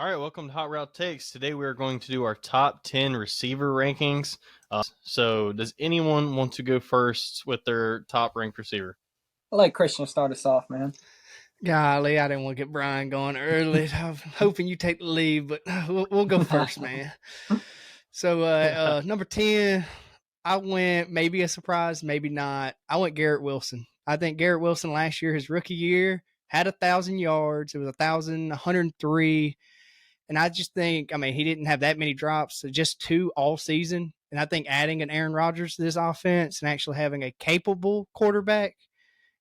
All right, welcome to Hot Route Takes. Today we are going to do our top 10 receiver rankings. So, does anyone want to go first with their top ranked receiver? I'll let Christian start us off, man. Golly, I didn't want to get Brian going early. I'm hoping you take the lead, but we'll go first, man. So, number 10, I went maybe a surprise, maybe not. I went Garrett Wilson. I think Garrett Wilson last year, his rookie year, had 1,000 yards. It was 1,103. And I just think, he didn't have that many drops, so just two all season. And I think adding an Aaron Rodgers to this offense and actually having a capable quarterback,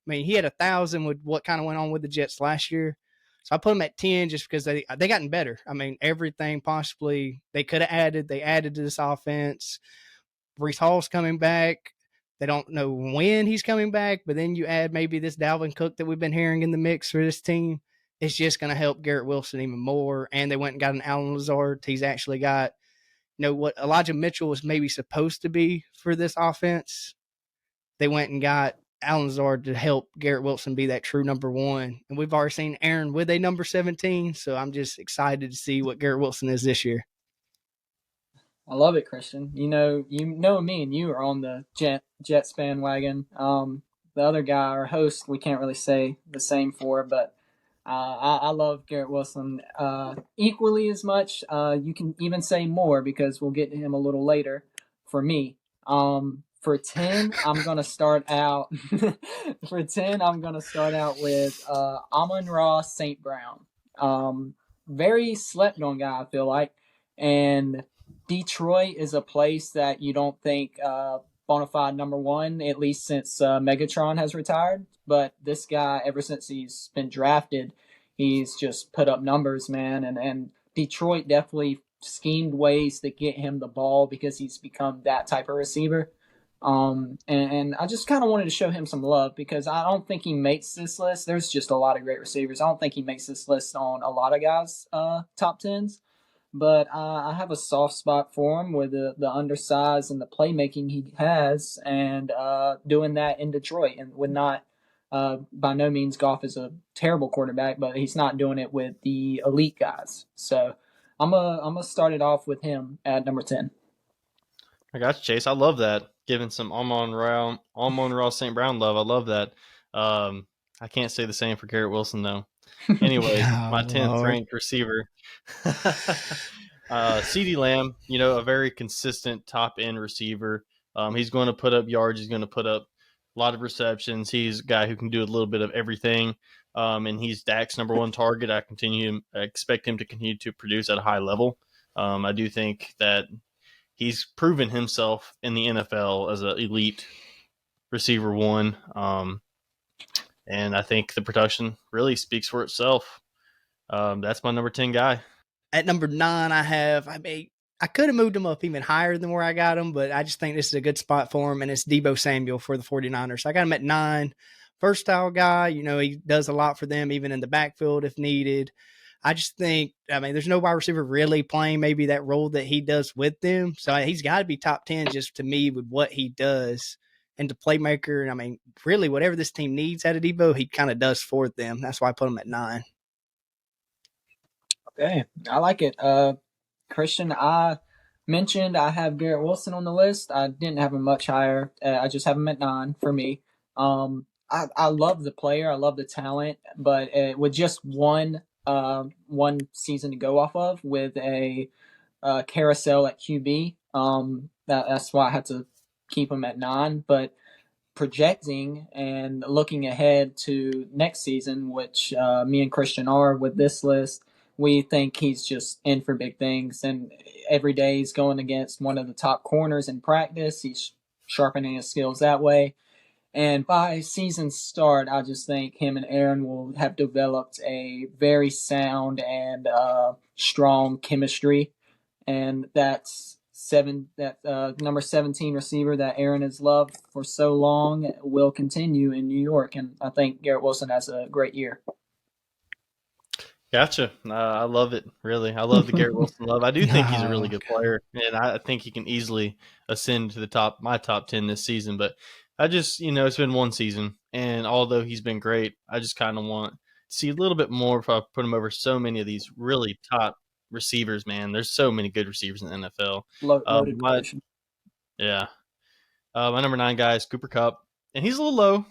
he had 1,000 with what kind of went on with the Jets last year. So I put them at 10 just because they gotten better. Everything possibly they could have added, they added to this offense. Breece Hall's coming back. They don't know when he's coming back, but then you add maybe this Dalvin Cook that we've been hearing in the mix for this team. It's just going to help Garrett Wilson even more. And they went and got an Allen Lazard. He's actually got, what Elijah Mitchell was maybe supposed to be for this offense. They went and got Allen Lazard to help Garrett Wilson be that true number one. And we've already seen Aaron with a number 17, so I'm just excited to see what Garrett Wilson is this year. I love it, Christian. You know me and you are on the Jets bandwagon. The other guy, our host, we can't really say the same for, but I love Garrett Wilson equally as much. You can even say more because we'll get to him a little later for me. For 10, I'm gonna start out. For 10, I'm gonna start out with Amon-Ra St. Brown. Very slept on guy, I feel like, and Detroit is a place that you don't think bona fide number one, at least since Megatron has retired. But this guy, ever since he's been drafted, he's just put up numbers, man. And Detroit definitely schemed ways to get him the ball because he's become that type of receiver. And I just kind of wanted to show him some love because I don't think he makes this list. There's just a lot of great receivers. I don't think he makes this list on a lot of guys' top tens. But I have a soft spot for him with the undersize and the playmaking he has, and doing that in Detroit. And with not, by no means, Goff is a terrible quarterback, but he's not doing it with the elite guys. So I'm gonna start it off with him at number 10. I got you, Chase. I love that. Giving some Amon-Ra St. Brown love. I love that. I can't say the same for Garrett Wilson, though. Anyway, my 10th ranked receiver, CeeDee Lamb, a very consistent top-end receiver. He's going to put up yards. He's going to put up a lot of receptions. He's a guy who can do a little bit of everything, and he's Dak's number one target. I expect him to continue to produce at a high level. I do think that he's proven himself in the NFL as an elite receiver one. And I think the production really speaks for itself. That's my number 10 guy. At number 9, I could have moved him up even higher than where I got him, but I just think this is a good spot for him, and it's Deebo Samuel for the 49ers. So I got him at 9. Versatile guy. He does a lot for them, even in the backfield if needed. I just think, there's no wide receiver really playing maybe that role that he does with them. So he's got to be top 10 just to me with what he does. And the playmaker, really whatever this team needs out of Deebo, he kind of does for them. That's why I put him at 9. Okay, I like it. Christian, I mentioned I have Garrett Wilson on the list. I didn't have him much higher. I just have him at 9 for me. I love the player. I love the talent. But with just one season to go off of with a carousel at QB, that's why I had to keep him at 9. But projecting and looking ahead to next season, which me and Christian are with this list, we think he's just in for big things. And every day he's going against one of the top corners in practice. He's sharpening his skills that way. And by season start, I just think him and Aaron will have developed a very sound and strong chemistry. And that's number 17 receiver that Aaron has loved for so long will continue in New York. And I think Garrett Wilson has a great year. Gotcha. I love it, really. I love the Garrett Wilson love. I do think he's a really good player, and I think he can easily ascend to my top 10 this season. But I just, it's been one season, and although he's been great, I just kind of want to see a little bit more if I put him over so many of these really top receivers, man. There's so many good receivers in the NFL. Loaded position. Yeah. My number 9 guy is Cooper Kupp, and he's a little low,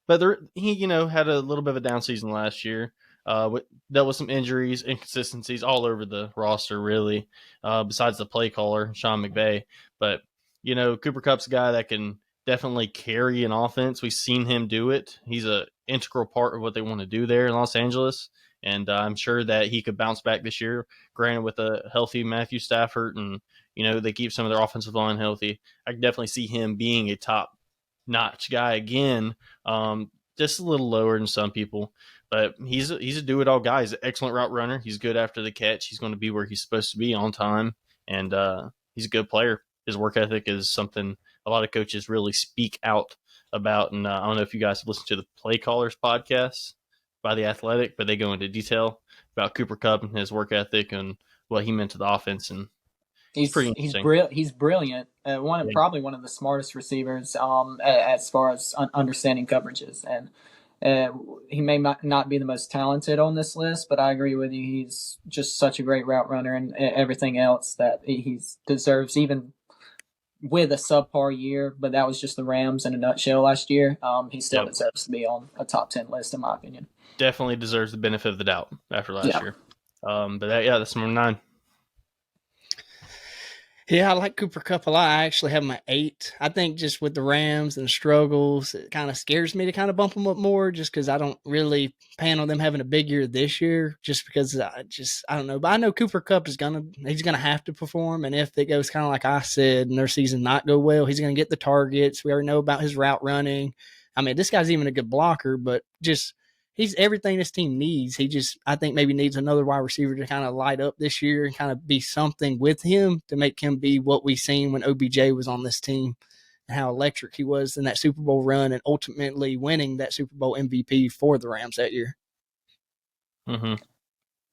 but he had a little bit of a down season last year. Dealt with some injuries, inconsistencies all over the roster, really. Besides the play caller, Sean McVay, but Cooper Kupp's a guy that can definitely carry an offense. We've seen him do it. He's an integral part of what they want to do there in Los Angeles, and I'm sure that he could bounce back this year. Granted, with a healthy Matthew Stafford and they keep some of their offensive line healthy, I can definitely see him being a top-notch guy again. Just a little lower than some people, but he's a do-it-all guy. He's an excellent route runner. He's good after the catch. He's going to be where he's supposed to be on time, and he's a good player. His work ethic is something a lot of coaches really speak out about, and I don't know if you guys listen to the Play Callers podcast by The Athletic, but they go into detail about Cooper Kupp and his work ethic and what he meant to the offense, and he's brilliant. Probably one of the smartest receivers as far as understanding coverages, and he may not be the most talented on this list, but I agree with you. He's just such a great route runner and everything else that he deserves, even with a subpar year. But that was just the Rams in a nutshell last year. He still deserves to be on a top 10 list, in my opinion. Definitely deserves the benefit of the doubt after last year. But that's number 9. Yeah, I like Cooper Kupp a lot. I actually have him at 8. I think just with the Rams and struggles, it kind of scares me to kind of bump them up more, just because I don't really plan on them having a big year this year, just because I don't know. But I know Cooper Kupp he's gonna have to perform, and if it goes kind of like I said and their season not go well, he's gonna get the targets. We already know about his route running. I mean, this guy's even a good blocker, but just he's everything this team needs. I think maybe needs another wide receiver to kind of light up this year and kind of be something with him to make him be what we seen when OBJ was on this team and how electric he was in that Super Bowl run and ultimately winning that Super Bowl MVP for the Rams that year. Mm-hmm.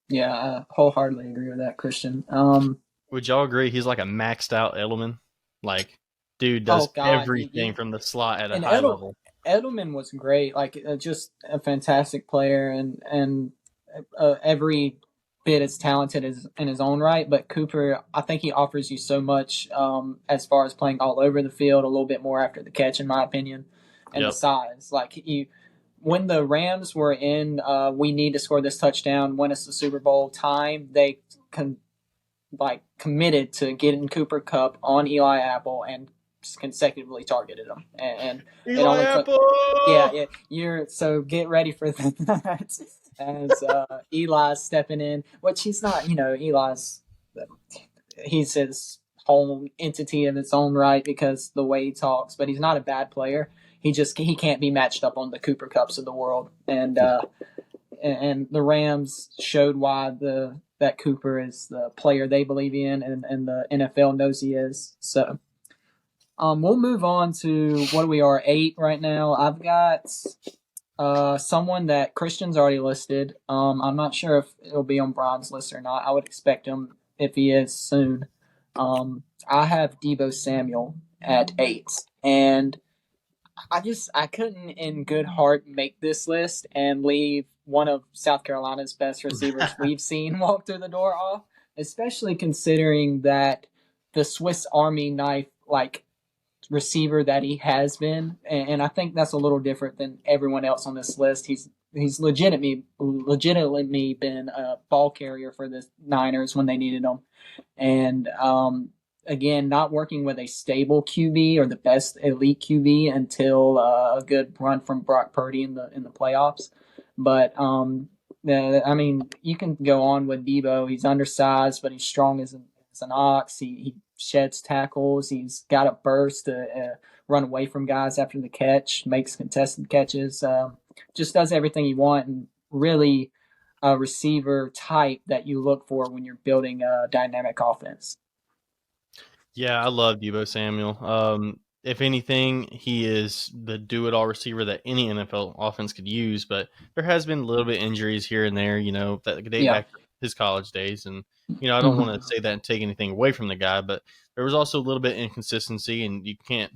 Yeah, I wholeheartedly agree with that, Christian. Would y'all agree he's like a maxed out Edelman? Like, dude does everything from the slot at a high level. Edelman was great, just a fantastic player, and every bit as talented as in his own right. But Cooper, I think he offers you so much as far as playing all over the field, a little bit more after the catch, in my opinion, and the size. When the Rams were in, we need to score this touchdown, win us the Super Bowl time, they committed to getting Cooper Kupp on Eli Apple and consecutively targeted him, and Eli Apple. So get ready for that. As Eli's stepping in, which he's not. He's his whole entity of its own right because the way he talks, but he's not a bad player. He can't be matched up on the Cooper Kupps of the world, and the Rams showed why that Cooper is the player they believe in, and the NFL knows he is. So. We'll move on to what we are 8 right now. I've got someone that Christian's already listed. I'm not sure if it'll be on Brian's list or not. I would expect him if he is soon. I have Deebo Samuel at 8, and I couldn't in good heart make this list and leave one of South Carolina's best receivers we've seen walk through the door off, especially considering that the Swiss Army knife receiver that he has been, and I think that's a little different than everyone else on this list. He's legitimately been a ball carrier for the Niners when they needed him, and again, not working with a stable QB or the best elite QB until a good run from Brock Purdy in the playoffs. But you can go on with Deebo. He's undersized, but he's strong as an ox. He sheds tackles. He's got a burst to run away from guys after the catch, makes contested catches, just does everything you want, and really a receiver type that you look for when you're building a dynamic offense. Yeah, I love Deebo Samuel. If anything, he is the do-it-all receiver that any NFL offense could use, but there has been a little bit injuries here and there, that date back to his college days, and I don't want to say that and take anything away from the guy, but there was also a little bit of inconsistency, and you can't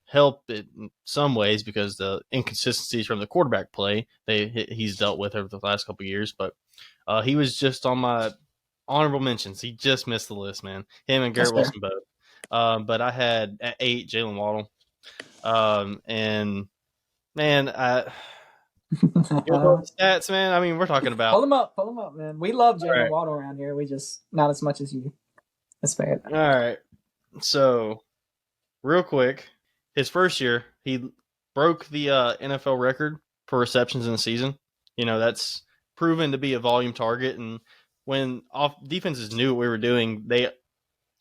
help it in some ways because the inconsistencies from the quarterback play he's dealt with over the last couple of years. But he was just on my honorable mentions. He just missed the list, man. Him and That's Garrett fair. Wilson both. But I had at 8 Jalen Waddle. And man, you know the stats, man. I mean, we're talking about. Pull them up, man. We love Jalen Right. Waddle around here. We just not as much as you. That's fair. All right. So, real quick, his first year, he broke the NFL record for receptions in the season. You know, that's proven to be a volume target. And when defenses knew what we were doing, they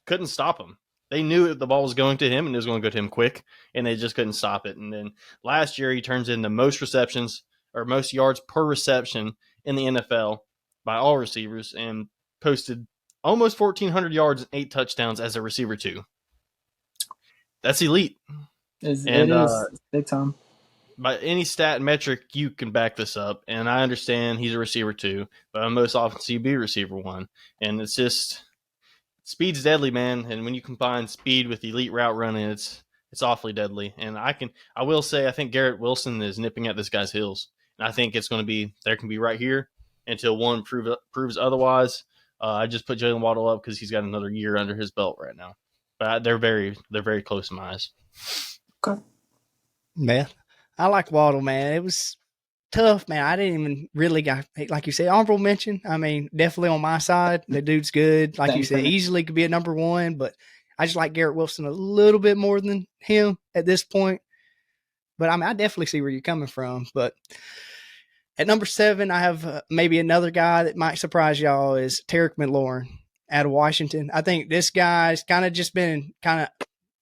couldn't stop him. They knew the ball was going to him and it was going to go to him quick, and they just couldn't stop it. And then last year, he turns in the most receptions or most yards per reception in the NFL by all receivers and posted almost 1,400 yards and 8 touchdowns as a receiver, too. That's elite. It is big time. By any stat metric, you can back this up. And I understand he's a receiver, too, but most often you be receiver 1. And it's just speed's deadly, man. And when you combine speed with elite route running, it's awfully deadly. And I will say, I think Garrett Wilson is nipping at this guy's heels. And I think it's going to be, there can be right here until one proves otherwise. I just put Jalen Waddle up because he's got another year under his belt right now. But they're very close in my eyes. Okay. Man, I like Waddle, man. It was tough, man. I didn't even really got, like you said, honorable mention. I mean, definitely on my side. The dude's good. Like you said, easily could be a number 1, but I just like Garrett Wilson a little bit more than him at this point. But I mean, I definitely see where you're coming from. But at number 7, I have maybe another guy that might surprise y'all is Tarek McLaurin out of Washington. I think this guy's kind of just been kind of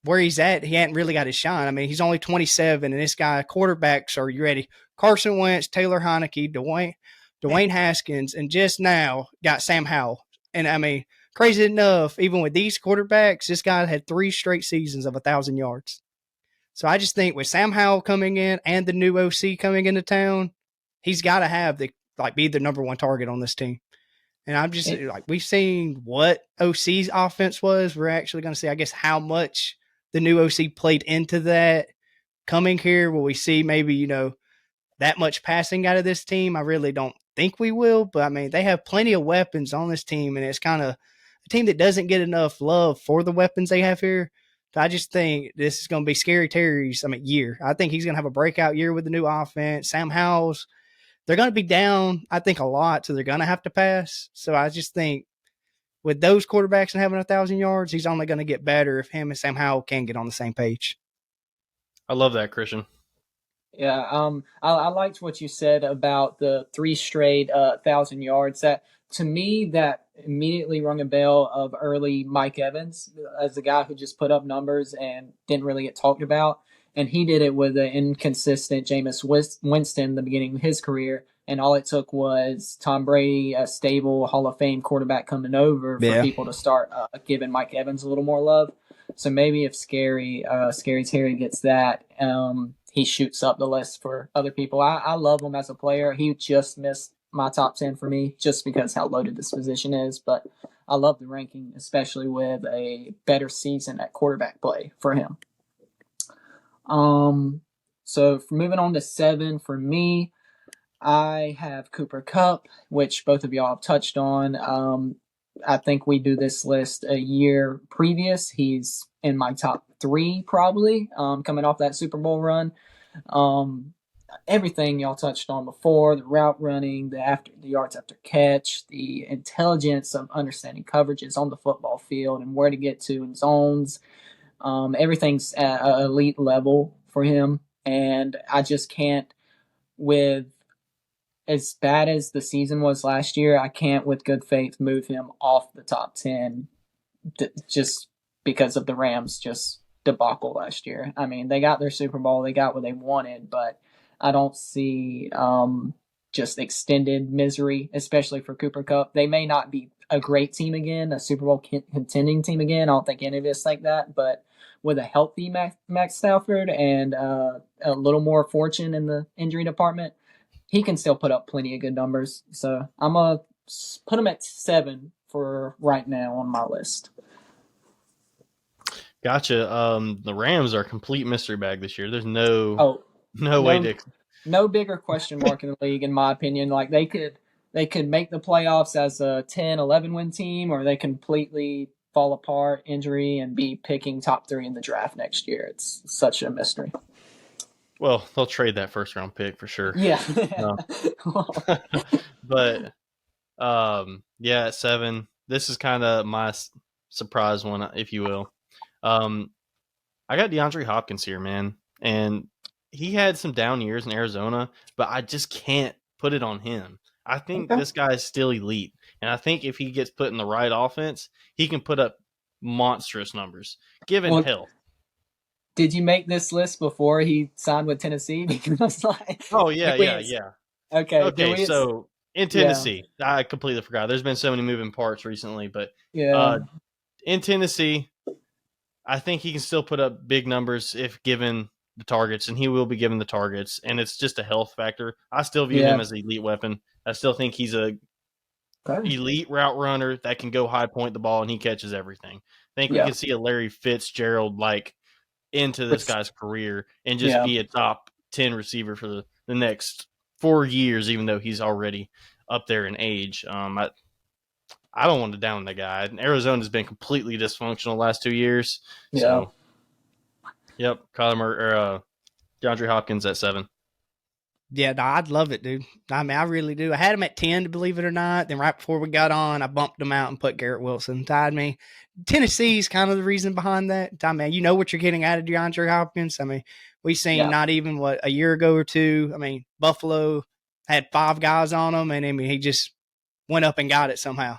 where he's at. He hadn't really got his shine. I mean, he's only 27, and this guy, quarterbacks are, you ready? Carson Wentz, Taylor Heineke, Dwayne Haskins, and just now got Sam Howell. And I mean, crazy enough, even with these quarterbacks, this guy had 3 straight seasons of 1,000 yards. So I just think with Sam Howell coming in and the new OC coming into town, he's got to have be the number 1 target on this team. And I'm just like, we've seen what OC's offense was. We're actually going to see, I guess, how much the new OC played into that coming here. Will we see maybe, that much passing out of this team? I really don't think we will, but I mean, they have plenty of weapons on this team, and it's kind of a team that doesn't get enough love for the weapons they have here. So I just think this is going to be Scary Terry's year. I think he's going to have a breakout year with the new offense. Sam Howell's, they're going to be down, I think, a lot, so they're going to have to pass. So I just think with those quarterbacks and having 1,000 yards, he's only going to get better if him and Sam Howell can get on the same page. I love that, Christian. Yeah, I liked what you said about the 3 straight 1,000 yards. That, to me, that immediately rung a bell of early Mike Evans as the guy who just put up numbers and didn't really get talked about. And he did it with an inconsistent Jameis Winston in the beginning of his career. And all it took was Tom Brady, a stable Hall of Fame quarterback, coming over for people to start giving Mike Evans a little more love. So maybe if Scary Terry gets that, he shoots up the list for other people. I love him as a player. He just missed my top 10 for me just because how loaded this position is. But I love the ranking, especially with a better season at quarterback play for him. So moving on to 7 for me, I have Cooper Kupp, which both of y'all have touched on. I think we do this list a year previous. He's in my top 3 probably, coming off that Super Bowl run. Everything y'all touched on before, the route running, the yards after catch, the intelligence of understanding coverages on the football field and where to get to in zones. Everything's at an elite level for him. And I just can't, with as bad as the season was last year, I can't with good faith move him off the top 10 just because of the Rams just debacle last year. I mean, they got their Super Bowl, they got what they wanted, but I don't see just extended misery, especially for Cooper Kupp. They may not be a great team again, a Super Bowl contending team again. I don't think any of us like that, but with a healthy Max Stafford and a little more fortune in the injury department, he can still put up plenty of good numbers. So I'm going to put him at 7 for right now on my list. Gotcha. The Rams are a complete mystery bag this year. There's no way to. No bigger question mark in the league, in my opinion. Like, they could they could make the playoffs as a 10, 11 win team, or they completely fall apart, injury, and be picking top 3 in the draft next year. It's such a mystery. Well, they'll trade that first round pick for sure. Yeah. But yeah, at 7, this is kind of my surprise one, if you will. I got DeAndre Hopkins here, man, and he had some down years in Arizona, but I just can't put it on him. I think this guy is still elite, and I think if he gets put in the right offense, he can put up monstrous numbers, given health. Did you make this list before he signed with Tennessee? Because yeah. Okay, so in Tennessee, I completely forgot. There's been so many moving parts recently, but in Tennessee, I think he can still put up big numbers if given the targets, and he will be given the targets, and it's just a health factor. I still view him as an elite weapon. I still think he's a elite route runner that can go high point the ball, and he catches everything. I think we can see a Larry Fitzgerald like into this guy's career and just be a top 10 receiver for the next 4 years, even though he's already up there in age. I don't want to down the guy. Arizona's been completely dysfunctional the last 2 years. So, yep, DeAndre Hopkins at 7. Yeah, no, I'd love it, dude. I mean, I really do. I had him at 10, to believe it or not. Then right before we got on, I bumped him out and put Garrett Wilson. I mean, Tennessee's kind of the reason behind that. I mean, you know what you're getting out of DeAndre Hopkins. I mean, we seen not even, a year ago or two. I mean, Buffalo had 5 guys on him, and I mean, he just went up and got it somehow.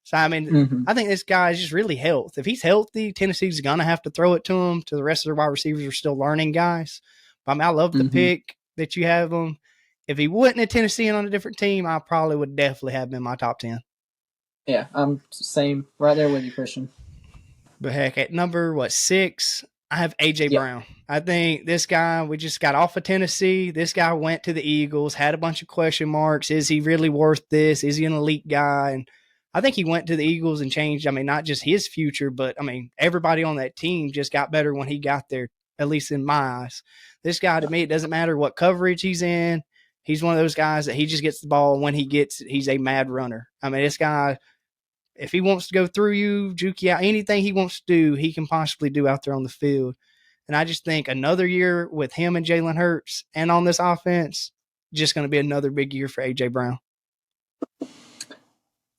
So, I mean, I think this guy is just really healthy. If he's healthy, Tennessee's going to have to throw it to him. To the rest of the wide receivers are still learning guys. But, I mean, I love the pick that you have him. If he wasn't at Tennessee and on a different team, I probably would definitely have him in my top 10. Yeah, I'm same right there with you, Christian. But heck, at number 6, I have A.J. Brown. I think this guy, we just got off of Tennessee. This guy went to the Eagles, had a bunch of question marks. Is he really worth this? Is he an elite guy? And I think he went to the Eagles and changed, I mean, not just his future, but, I mean, everybody on that team just got better when he got there, at least in my eyes. This guy, to me, it doesn't matter what coverage he's in. He's one of those guys that he just gets the ball. When he gets it, he's a mad runner. I mean, this guy, if he wants to go through you, juke you out, anything he wants to do, he can possibly do out there on the field. And I just think another year with him and Jalen Hurts and on this offense, just going to be another big year for A.J. Brown.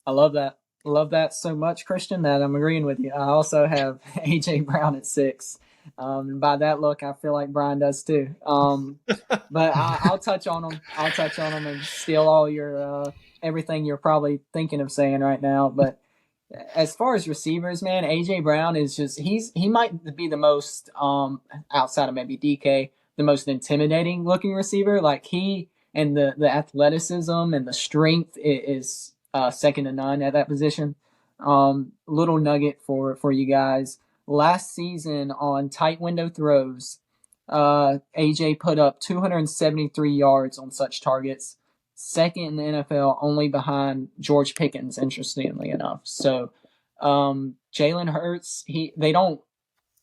I love that. Love that so much, Christian, that I'm agreeing with you. I also have A.J. Brown at 6. And by that look, I feel like Brian does too. But I'll touch on him. I'll touch on him and steal all your everything you're probably thinking of saying right now. But as far as receivers, man, A.J. Brown is just he might be the most outside of maybe DK, the most intimidating looking receiver. Like he and the athleticism and the strength is second to none at that position. Little nugget for you guys. Last season on tight window throws, AJ put up 273 yards on such targets, second in the NFL, only behind George Pickens, interestingly enough. So Jalen Hurts, they don't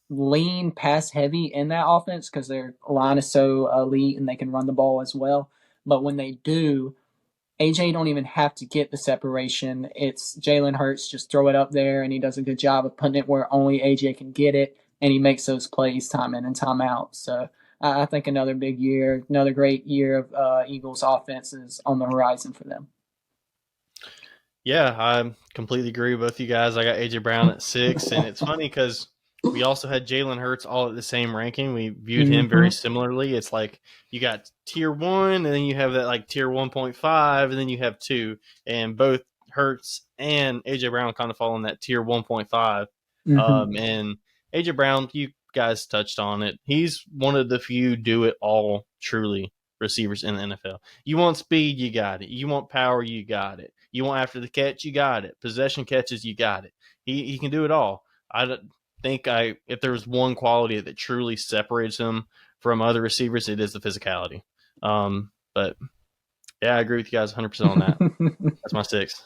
lean pass heavy in that offense because their line is so elite and they can run the ball as well. But when they do, AJ don't even have to get the separation. It's Jalen Hurts, just throw it up there, and he does a good job of putting it where only AJ can get it, and he makes those plays time in and time out. So I think another big year, another great year of Eagles offense is on the horizon for them. Yeah, I completely agree with both you guys. I got AJ Brown at 6, and it's funny because we also had Jalen Hurts all at the same ranking. We viewed him very similarly. It's like you got tier 1, and then you have that like tier 1.5, and then you have 2. And both Hurts and AJ Brown kind of fall in that tier 1.5. And AJ Brown, you guys touched on it. He's one of the few do-it-all truly receivers in the NFL. You want speed, you got it. You want power, you got it. You want after the catch, you got it. Possession catches, you got it. He can do it all. I think if there was one quality that truly separates him from other receivers, it is the physicality. But yeah, I agree with you guys 100% on that. That's my 6.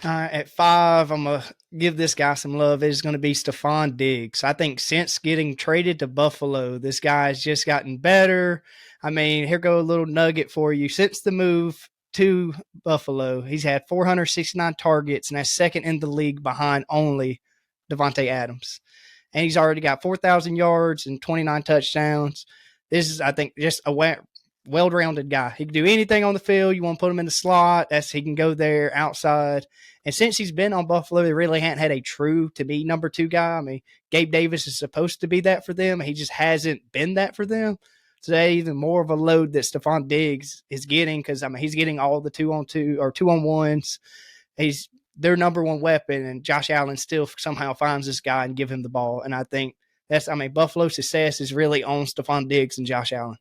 At 5, I'm going to give this guy some love. It's going to be Stephon Diggs. I think since getting traded to Buffalo, this guy's just gotten better. I mean, here go a little nugget for you. Since the move, to Buffalo. He's had 469 targets, and that's second in the league behind only Devontae Adams. And he's already got 4,000 yards and 29 touchdowns. This is, I think, just a well-rounded guy. He can do anything on the field. You want to put him in the slot, he can go there, outside. And since he's been on Buffalo, they really hadn't had a true, to be, number 2 guy. I mean, Gabe Davis is supposed to be that for them. He just hasn't been that for them. Today, even more of a load that Stephon Diggs is getting, because, I mean, he's getting all the 2-on-2 or 2-on-1s. He's their number 1 weapon, and Josh Allen still somehow finds this guy and give him the ball. And I think Buffalo's success is really on Stephon Diggs and Josh Allen.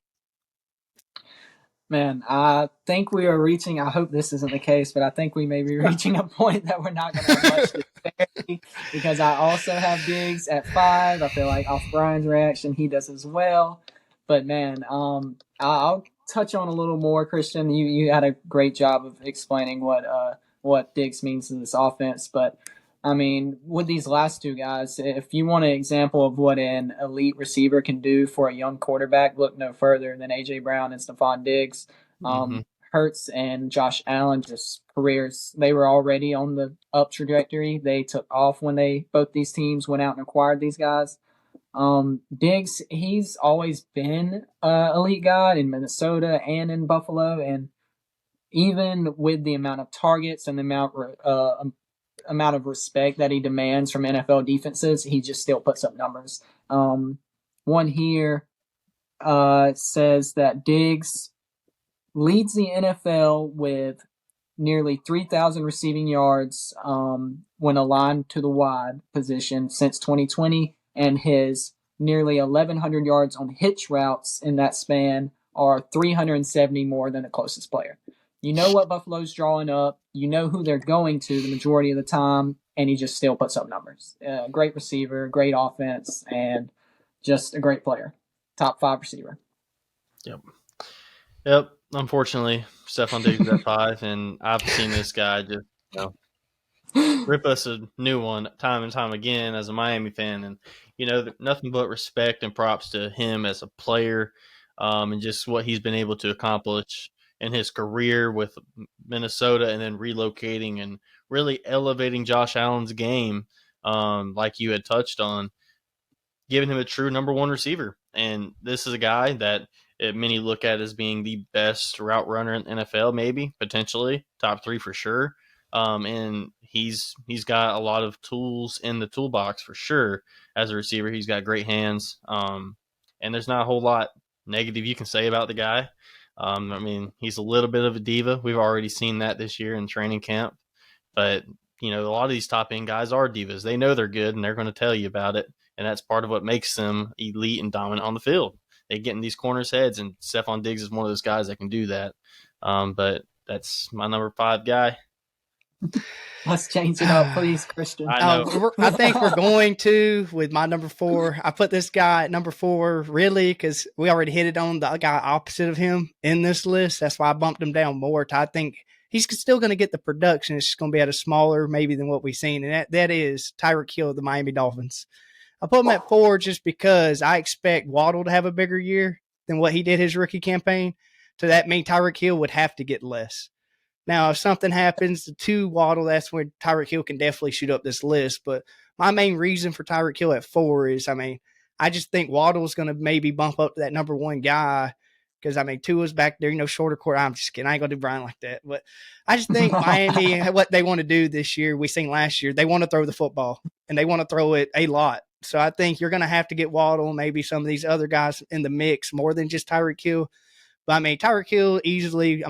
Man, I think we are reaching, I hope this isn't the case, but I think we may be reaching a point that we're not going to have much disparity, because I also have Diggs at 5. I feel like off Brian's reaction, he does as well. But man, I'll touch on a little more, Christian. You had a great job of explaining what Diggs means to this offense. But I mean, with these last 2 guys, if you want an example of what an elite receiver can do for a young quarterback, look no further than A.J. Brown and Stephon Diggs. Hurts and Josh Allen, just careers, they were already on the up trajectory. They took off when both these teams went out and acquired these guys. Diggs, he's always been an elite guy in Minnesota and in Buffalo, and even with the amount of targets and the amount of respect that he demands from NFL defenses, he just still puts up numbers. One here says that Diggs leads the NFL with nearly 3,000 receiving yards when aligned to the wide position since 2020, and his nearly 1,100 yards on hitch routes in that span are 370 more than the closest player. You know what Buffalo's drawing up. You know who they're going to the majority of the time, and he just still puts up numbers. Great receiver, great offense, and just a great player. Top 5 receiver. Yep. Unfortunately, Stephon Diggs is at 5, and I've seen this guy just rip us a new one time and time again as a Miami fan. And, nothing but respect and props to him as a player, and just what he's been able to accomplish in his career with Minnesota, and then relocating and really elevating Josh Allen's game, like you had touched on, giving him a true number 1 receiver. And this is a guy that many look at as being the best route runner in the NFL, maybe, potentially, top 3 for sure. And he's got a lot of tools in the toolbox for sure as a receiver. He's got great hands, and there's not a whole lot negative you can say about the guy. I mean, he's a little bit of a diva. We've already seen that this year in training camp. But, a lot of these top-end guys are divas. They know they're good, and they're going to tell you about it. And that's part of what makes them elite and dominant on the field. They get in these corners' heads, and Stephon Diggs is one of those guys that can do that. But that's my number 5 guy. Let's change it up, please, Christian. I think we're going to with my number 4. I put this guy at number 4 really because we already hit it on the guy opposite of him in this list. That's why I bumped him down more. I think he's still going to get the production. It's just going to be at a smaller maybe than what we've seen, and that is Tyreek Hill of the Miami Dolphins. I put him at 4 just because I expect Waddle to have a bigger year than what he did his rookie campaign. So that means Tyreek Hill would have to get less. Now, if something happens to Waddle, that's when Tyreek Hill can definitely shoot up this list. But my main reason for Tyreek Hill at 4 is, I just think Waddle's going to maybe bump up to that number 1 guy because, Tua's back there, shorter court. I'm just kidding. I ain't going to do Brian like that. But I just think Miami, what they want to do this year, we seen last year, they want to throw the football, and they want to throw it a lot. So I think you're going to have to get Waddle, maybe some of these other guys in the mix more than just Tyreek Hill. But, Tyreek Hill easily,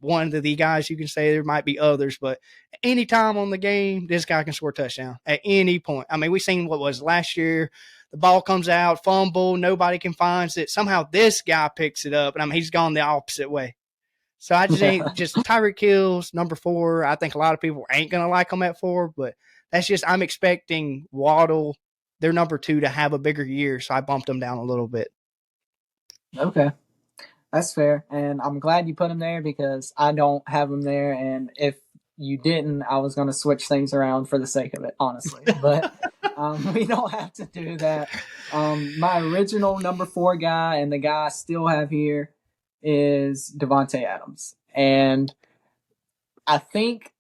one of the guys you can say. There might be others, but any time on the game, this guy can score a touchdown at any point. We've seen what was last year. The ball comes out, fumble, nobody can find it. Somehow this guy picks it up, and he's gone the opposite way. So I just ain't just Tyreek Hill's number 4. I think a lot of people ain't going to like him at 4, but that's just I'm expecting Waddle, their number 2, to have a bigger year, so I bumped him down a little bit. Okay. That's fair, and I'm glad you put him there because I don't have him there, and if you didn't, I was going to switch things around for the sake of it, honestly. But we don't have to do that. My original number 4 guy and the guy I still have here is Devontae Adams. And I think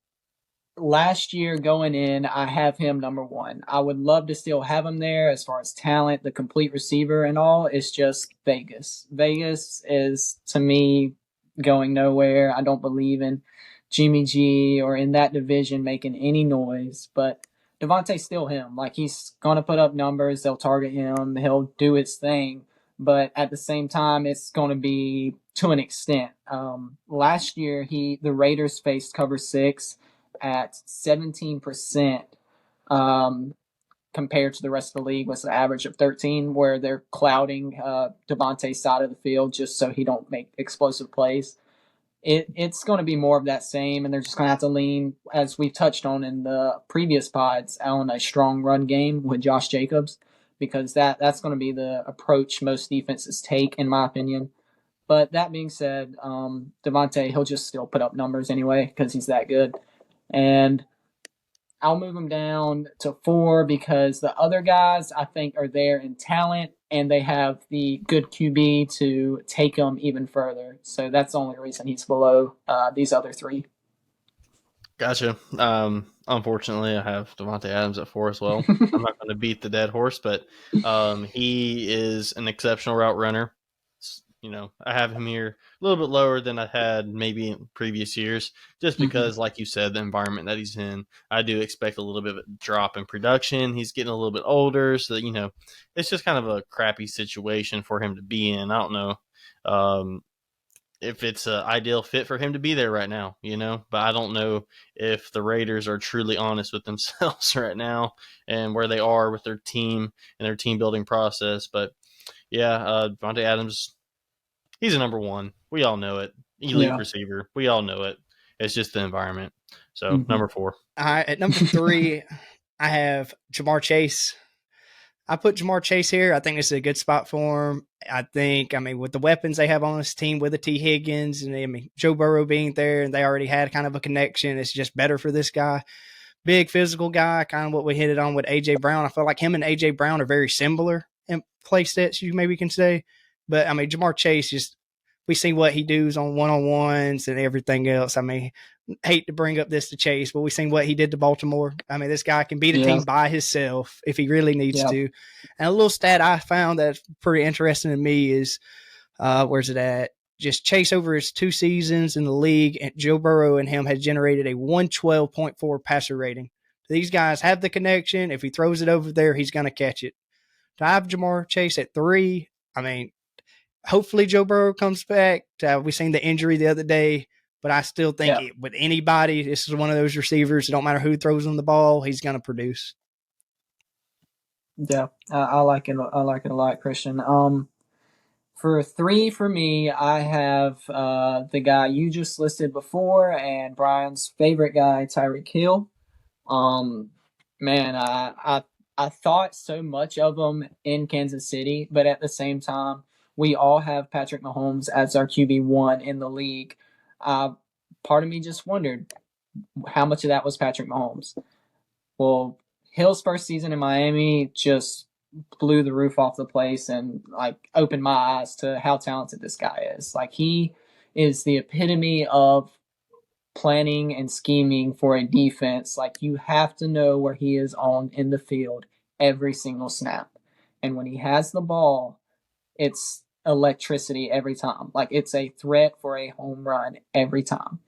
last year going in, I have him number one. I would love to still have him there as far as talent, the complete receiver and all. It's just Vegas. Vegas is, to me, going nowhere. I don't believe in Jimmy G or in that division making any noise, but Devontae's still him. Like, he's going to put up numbers. They'll target him. He'll do his thing. But at the same time, it's going to be to an extent. Last year, the Raiders faced cover 6 at 17%, compared to the rest of the league, was an average of 13, where they're clouding Devontae's side of the field just so he don't make explosive plays. It's going to be more of that same, and they're just going to have to lean, as we've touched on in the previous pods, on a strong run game with Josh Jacobs, because that's going to be the approach most defenses take, in my opinion. But that being said, Devontae, he'll just still put up numbers anyway because he's that good. And I'll move him down to 4 because the other guys, I think, are there in talent, and they have the good QB to take them even further. So that's the only reason he's below these other 3. Gotcha. Unfortunately, I have Davante Adams at 4 as well. I'm not going to beat the dead horse, but he is an exceptional route runner. You know, I have him here a little bit lower than I had maybe in previous years, just because, like you said, the environment that he's in, I do expect a little bit of a drop in production. He's getting a little bit older, so that, you know, it's just kind of a crappy situation for him to be in. I don't know if it's an ideal fit for him to be there right now, you know, but I don't know if the Raiders are truly honest with themselves right now and where they are with their team and their team building process. But yeah, Davante Adams, he's a number 1. We all know it. Elite receiver. We all know it. It's just the environment. So number 4. At number 3, I have Ja'Marr Chase. I put Ja'Marr Chase here. I think this is a good spot for him. I mean, with the weapons they have on this team, with the T. Higgins and Joe Burrow being there, and they already had kind of a connection, it's just better for this guy. Big physical guy, kind of what we hit it on with A.J. Brown. I feel like him and A.J. Brown are very similar in play stats, you maybe can say. But, I mean, Ja'Marr Chase, just we see what he does on one-on-ones and everything else. I mean, hate to bring up this to Chase, but we've seen what he did to Baltimore. I mean, this guy can beat a team by himself if he really needs to. And a little stat I found that's pretty interesting to me is, where's it at? Just Chase over his 2 seasons in the league, and Joe Burrow and him had generated a 112.4 passer rating. These guys have the connection. If he throws it over there, he's going to catch it. To have Ja'Marr Chase at 3, I mean, hopefully Joe Burrow comes back. We seen the injury the other day, but I still think with anybody, this is one of those receivers. It don't matter who throws him the ball, he's going to produce. Yeah, I like it. I like it a lot, Christian. For 3 for me, I have the guy you just listed before, and Brian's favorite guy, Tyreek Hill. Man, I thought so much of him in Kansas City, but at the same time, we all have Patrick Mahomes as our QB1 in the league. Part of me just wondered how much of that was Patrick Mahomes. Well, Hill's first season in Miami just blew the roof off the place and like opened my eyes to how talented this guy is. Like, he is the epitome of planning and scheming for a defense. Like, you have to know where he is on in the field every single snap. And when he has the ball, it's electricity every time. Like, it's a threat for a home run every time.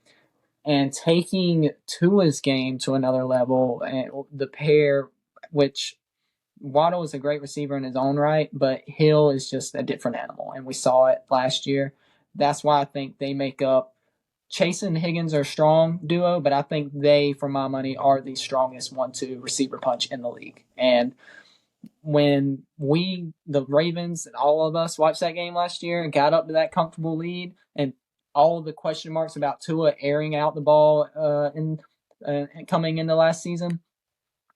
And taking Tua's game to another level, and the pair, which Waddle is a great receiver in his own right, but Hill is just a different animal, and we saw it last year. That's why I think they make up. Chase and Higgins are a strong duo, but I think they, for my money, are the strongest 1-2 receiver punch in the league. And when the Ravens and all of us watched that game last year and got up to that comfortable lead, and all of the question marks about Tua airing out the ball coming into last season,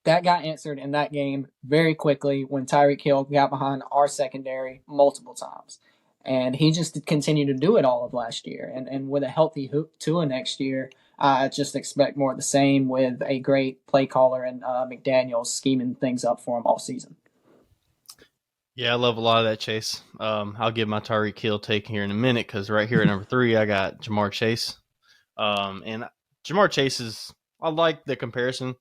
that got answered in that game very quickly when Tyreek Hill got behind our secondary multiple times. And he just continued to do it all of last year. And with a healthy Tua next year, I just expect more of the same with a great play caller and McDaniels scheming things up for him all season. Yeah, I love a lot of that, Chase. I'll give my Tyreek Hill take here in a minute because right here at number 3, I got Ja'Marr Chase. And Jamar Chase is, I like the comparison,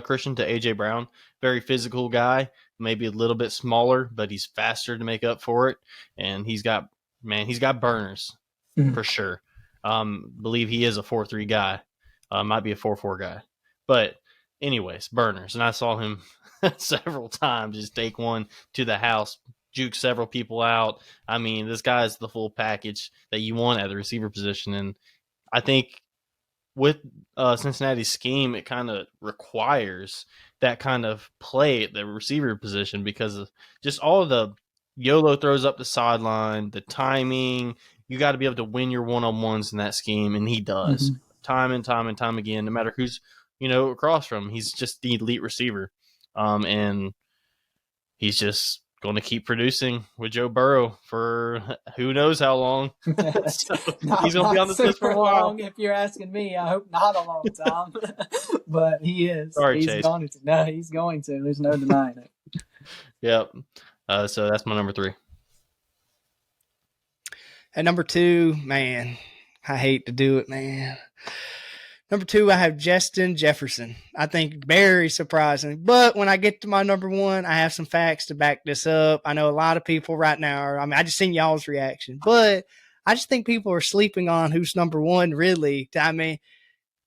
Christian, to A.J. Brown. Very physical guy, maybe a little bit smaller, but he's faster to make up for it. And he's got burners for sure. Believe he is a 4-3 guy. Might be a 4-4 guy. But anyways, burners. And I saw him several times just take one to the house, juke several people out. I mean, this guy is the full package that you want at the receiver position. And I think with Cincinnati's scheme, it kind of requires that kind of play at the receiver position because of just all of the YOLO throws up the sideline, the timing. You got to be able to win your one-on-ones in that scheme, and he does time and time again, no matter who's across from him. He's just the elite receiver, and he's just going to keep producing with Joe Burrow for who knows how long. So he's going to be on this list for a while. Long, if you're asking me, I hope not a long time, but he is. Sorry, he's Chase. going to. No, he's going to. There's no denying it. Yep. So that's my number 3. At number 2, man, I hate to do it, man. Number 2, I have Justin Jefferson. I think very surprising. But when I get to my number 1, I have some facts to back this up. I know a lot of people right now I just seen y'all's reaction. But I just think people are sleeping on who's number 1, really. I mean,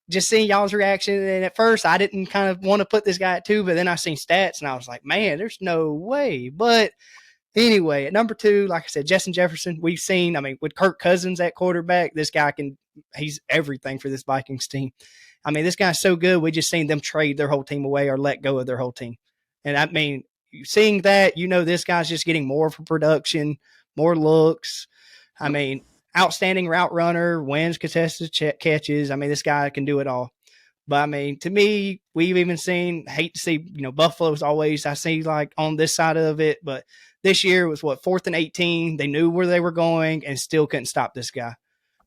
just seeing y'all's reaction. And at first, I didn't kind of want to put this guy at 2. But then I seen stats, and I was like, man, there's no way. But anyway, at number 2, like I said, Justin Jefferson, we've seen, with Kirk Cousins at quarterback, this guy he's everything for this Vikings team. This guy's so good, we just seen them trade their whole team away or let go of their whole team. And seeing that, this guy's just getting more for production, more looks. Outstanding route runner, wins contested catches. This guy can do it all. But to me, we've even seen, hate to see, Buffalo's always, I see like on this side of it, but this year was 4th and 18. They knew where they were going and still couldn't stop this guy.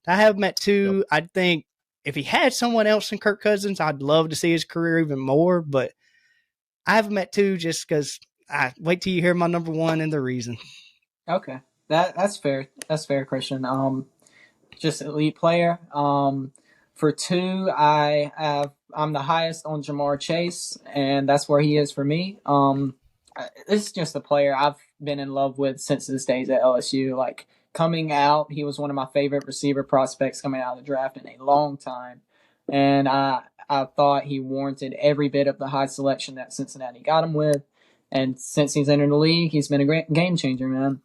I have him at 2. Yep. I think if he had someone else in Kirk Cousins, I'd love to see his career even more. But I have him at 2 just because I wait till you hear my number 1 and the reason. Okay, that's fair. That's fair, Christian. Just elite player. For 2, I'm the highest on Jamar Chase, and that's where he is for me. This is just a player I've been in love with since his days at LSU. Like, coming out, he was one of my favorite receiver prospects coming out of the draft in a long time. And I thought he warranted every bit of the high selection that Cincinnati got him with. And since he's entered the league, he's been a great game changer, man.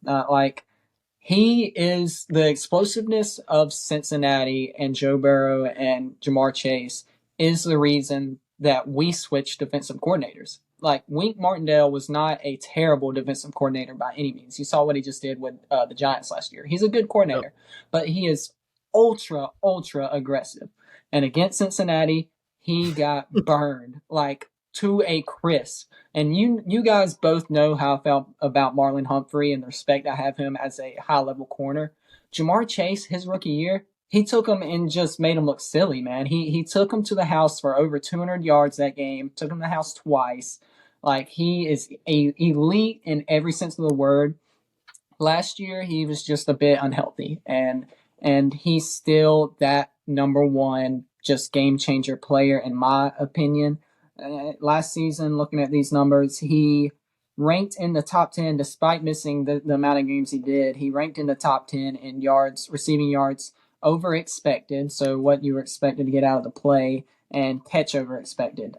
He is the explosiveness of Cincinnati, and Joe Burrow and Jamar Chase is the reason that we switched defensive coordinators. Like, Wink Martindale was not a terrible defensive coordinator by any means. You saw what he just did with the Giants last year. He's a good coordinator, but he is ultra aggressive. And against Cincinnati, he got burned like to a crisp. And you guys both know how I felt about Marlon Humphrey and the respect I have him as a high-level corner. Jamar Chase, his rookie year, he took him and just made him look silly, man. He took him to the house for over 200 yards that game, took him to the house twice. Like, he is elite in every sense of the word. Last year, he was just a bit unhealthy, and he's still that number 1 just game-changer player, in my opinion. Last season, looking at these numbers, he ranked in the top 10 despite missing the amount of games he did. He ranked in the top 10 in yards, receiving yards over expected, so what you were expected to get out of the play, and catch over expected.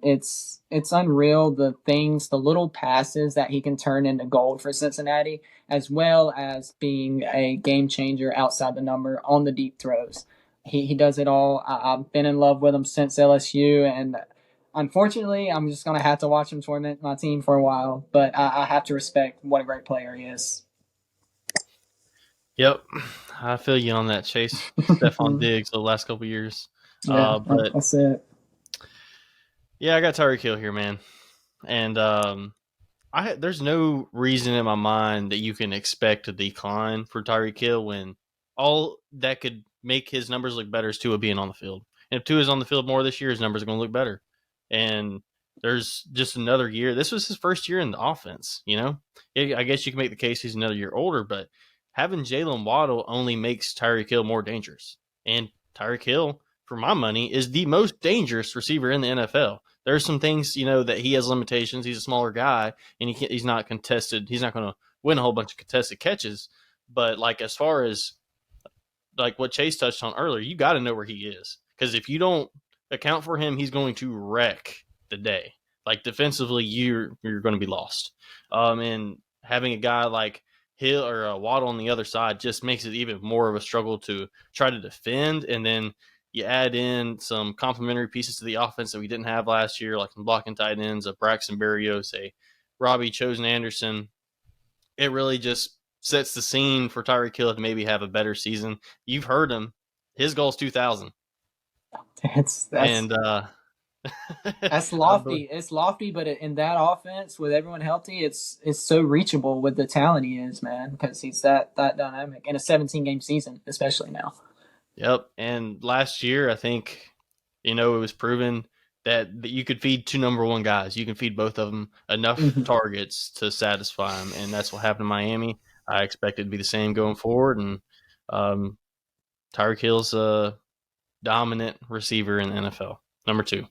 It's unreal, the little passes that he can turn into gold for Cincinnati, as well as being a game changer outside the number on the deep throws. He does it all. I've been in love with him since LSU, and unfortunately, I'm just going to have to watch him torment my team for a while, but I have to respect what a great player he is. Yep, I feel you on that, Chase. Stephon Diggs the last couple of years. Yeah, but that's it. Yeah, I got Tyreek Hill here, man. And there's no reason in my mind that you can expect a decline for Tyreek Hill when all that could make his numbers look better is Tua being on the field. And if Tua is on the field more this year, his numbers are going to look better. And there's just another year. This was his first year in the offense, I guess you can make the case he's another year older, but having Jalen Waddle only makes Tyreek Hill more dangerous. And Tyreek Hill for my money, is the most dangerous receiver in the NFL. There's some things, that he has limitations. He's a smaller guy, and he's not contested. He's not going to win a whole bunch of contested catches. But like as far as like what Chase touched on earlier, you got to know where he is, because if you don't account for him, he's going to wreck the day. Like defensively, you're going to be lost. And having a guy like Hill or Waddle on the other side just makes it even more of a struggle to try to defend. And then you add in some complementary pieces to the offense that we didn't have last year, like some blocking tight ends, a Braxton Berrios, a Robbie Chosen-Anderson. It really just sets the scene for Tyreek Hill to maybe have a better season. You've heard him. His goal is 2,000. That's lofty. It's lofty, but in that offense with everyone healthy, it's so reachable with the talent he is, man, because he's that dynamic in a 17-game season, especially now. Yep. And last year, I think, it was proven that you could feed two number one guys. You can feed both of them enough targets to satisfy them, and that's what happened in Miami. I expect it to be the same going forward, and Tyreek Hill's a dominant receiver in the NFL. Number 2.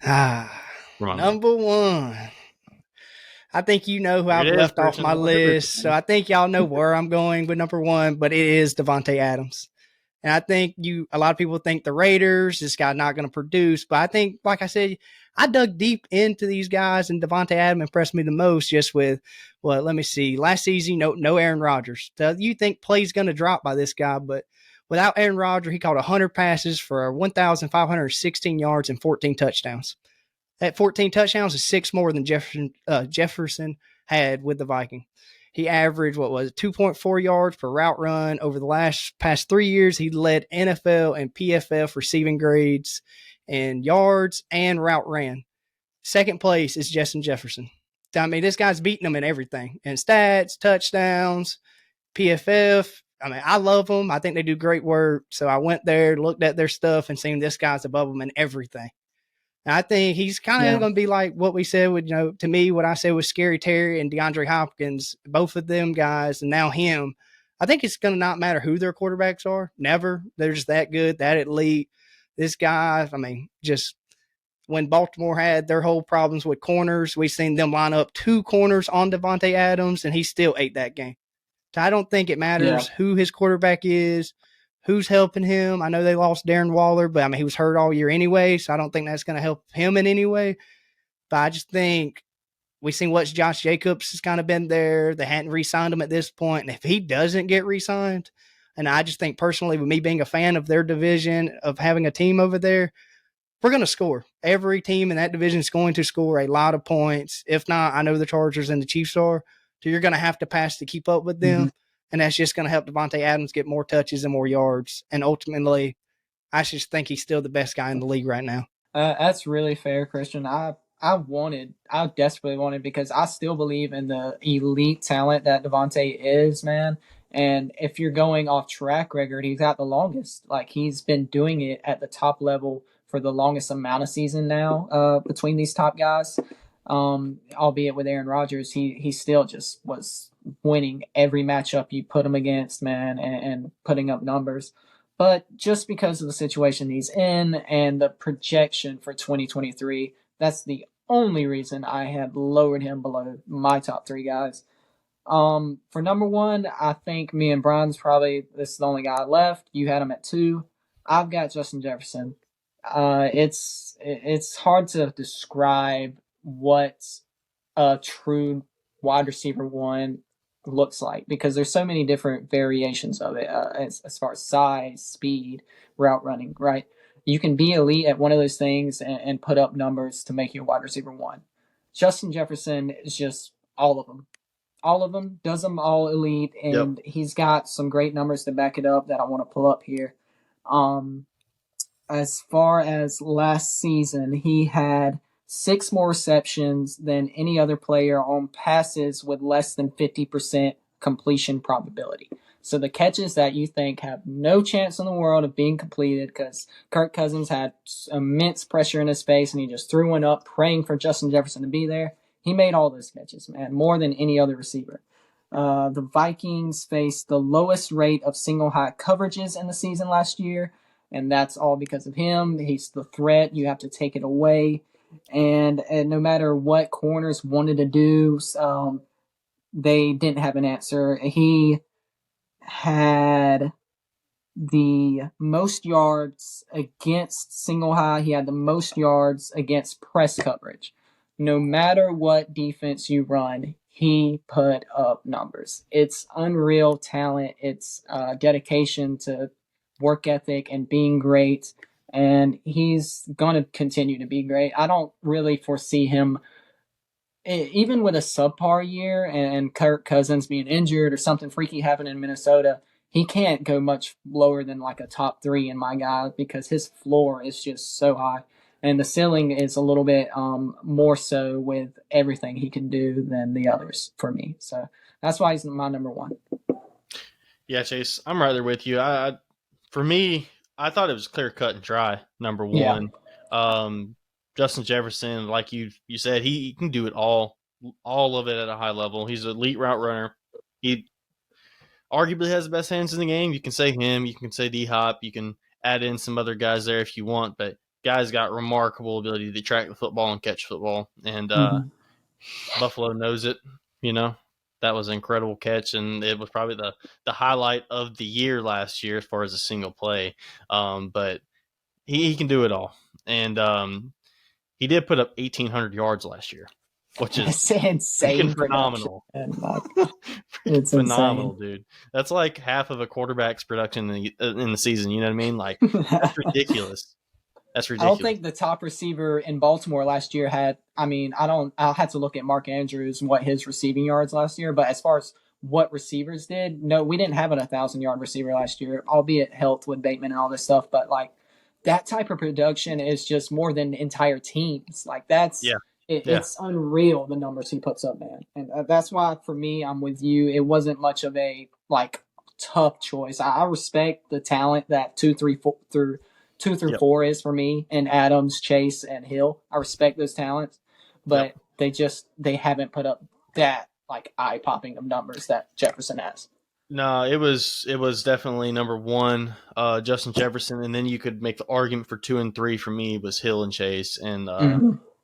Number 1. I think you know who I've left off my list, so I think y'all know where I'm going with number 1, but it is Davante Adams. And I think a lot of people think the Raiders, this guy's not going to produce, but I think, like I said, I dug deep into these guys, and Davante Adams impressed me the most just with, let me see, last season, no Aaron Rodgers. So you think play's going to drop by this guy, but without Aaron Rodgers, he caught 100 passes for 1,516 yards and 14 touchdowns. That 14 touchdowns is 6 more than Jefferson had with the Viking. He averaged, 2.4 yards per route run. Over the past 3 years, he led NFL and PFF receiving grades in yards and route ran. Second place is Justin Jefferson. I mean, this guy's beating them in everything. In stats, touchdowns, PFF. I mean, I love them. I think they do great work. So I went there, looked at their stuff, and seen this guy's above them in everything. And I think he's kind of going to be like what we said with, to me, what I said with Scary Terry and DeAndre Hopkins, both of them guys, and now him. I think it's going to not matter who their quarterbacks are. Never. They're just that good, that elite. This guy, I mean, just when Baltimore had their whole problems with corners, we seen them line up 2 corners on Davante Adams, and he still ate that game. So I don't think it matters who his quarterback is, who's helping him. I know they lost Darren Waller, but I mean, he was hurt all year anyway, so I don't think that's going to help him in any way. But I just think we've seen what Josh Jacobs has kind of been there. They hadn't re-signed him at this point. And if he doesn't get re-signed, and I just think personally, with me being a fan of their division, of having a team over there, we're going to score. Every team in that division is going to score a lot of points. If not, I know the Chargers and the Chiefs are. So you're going to have to pass to keep up with them. Mm-hmm. And that's just going to help Davante Adams get more touches and more yards. And ultimately, I just think he's still the best guy in the league right now. That's really fair, Christian. I desperately wanted, because I still believe in the elite talent that Davante is, man. And if you're going off track record, he's got the longest. Like, he's been doing it at the top level for the longest amount of season now between these top guys. Albeit with Aaron Rodgers, he still just was winning every matchup you put him against, man, and putting up numbers. But just because of the situation he's in and the projection for 2023, that's the only reason I had lowered him below my top 3 guys. For number 1, I think me and Brian's this is the only guy left. You had him at 2. I've got Justin Jefferson. It's hard to describe what a true wide receiver 1 looks like, because there's so many different variations of it as far as size, speed, route running, right? You can be elite at one of those things and put up numbers to make you a wide receiver 1. Justin Jefferson is just all of them. All of them, does them all elite, and he's got some great numbers to back it up that I want to pull up here. As far as last season, he had 6 more receptions than any other player on passes with less than 50% completion probability. So the catches that you think have no chance in the world of being completed because Kirk Cousins had immense pressure in his face and he just threw one up praying for Justin Jefferson to be there. He made all those catches, man, more than any other receiver. The Vikings faced the lowest rate of single high coverages in the season last year, and that's all because of him. He's the threat. You have to take it away, and no matter what corners wanted to do, they didn't have an answer. He had the most yards against single high. He had the most yards against press coverage. No matter what defense you run, he put up numbers. It's unreal talent. It's dedication to work ethic and being great. And he's going to continue to be great. I don't really foresee him, even with a subpar year and Kirk Cousins being injured or something freaky happening in Minnesota, he can't go much lower than like a top 3 in my guy because his floor is just so high. And the ceiling is a little bit more so with everything he can do than the others for me. So that's why he's my number 1. Yeah, Chase, I'm right there with you. For me, I thought it was clear cut and dry, number 1. Yeah. Justin Jefferson, like you said, he can do it all of it at a high level. He's an elite route runner. He arguably has the best hands in the game. You can say him. You can say D-Hop. You can add in some other guys there if you want, but guy's got remarkable ability to track the football and catch football, and Buffalo knows it. That was an incredible catch, and it was probably the highlight of the year last year as far as a single play. But he can do it all, and he did put up 1,800 yards last year, which is insane, phenomenal. It's phenomenal, insane. dude. That's like half of a quarterback's production in the season. You know what I mean? Like, that's ridiculous. That's ridiculous. I don't think the top receiver in Baltimore last year had. I'll have to look at Mark Andrews and what his receiving yards last year. But as far as what receivers did, no, we didn't have an 1,000-yard receiver last year, albeit helped with Bateman and all this stuff. But like, that type of production is just more than entire teams. Like it's unreal the numbers he puts up, man. And that's why for me, I'm with you. It wasn't much of a like tough choice. I respect the talent that 2 through 4 is for me, and Adams, Chase, and Hill. I respect those talents, but they haven't put up that like eye popping of numbers that Jefferson has. No, it was definitely number 1, Justin Jefferson, and then you could make the argument for 2 and 3 for me was Hill and Chase, and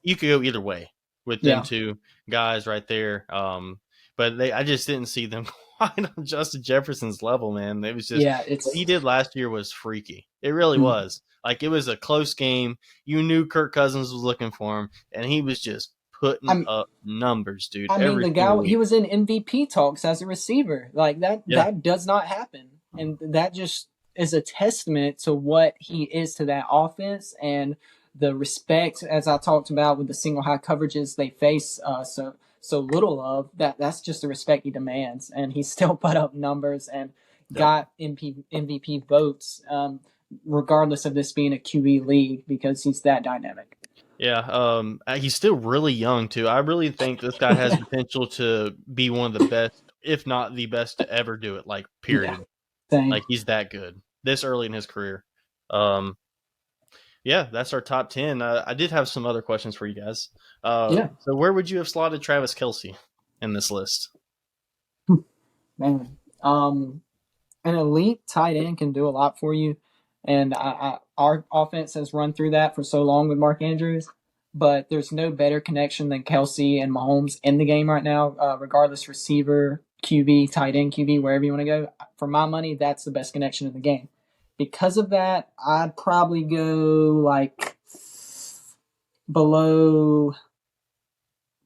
you could go either way with them two guys right there. But I just didn't see them quite on Justin Jefferson's level, man. It was just what he did last year was freaky. It really was. Like, it was a close game. You knew Kirk Cousins was looking for him, and he was just putting up numbers, dude. The guy, he was in MVP talks as a receiver. Like, that does not happen. And that just is a testament to what he is to that offense and the respect, as I talked about with the single high coverages they face so little of. That's just the respect he demands. And he still put up numbers and got MVP votes, regardless of this being a QB league, because he's that dynamic. Yeah, he's still really young, too. I really think this guy has potential to be one of the best, if not the best, to ever do it, like, period. Yeah. Like, he's that good this early in his career. Yeah, that's our top 10. I did have some other questions for you guys. So where would you have slotted Travis Kelce in this list? Man, an elite tight end can do a lot for you. And our offense has run through that for so long with Mark Andrews, but there's no better connection than Kelce and Mahomes in the game right now, regardless receiver, QB, tight end, QB, wherever you want to go. For my money, that's the best connection in the game. Because of that, I'd probably go like below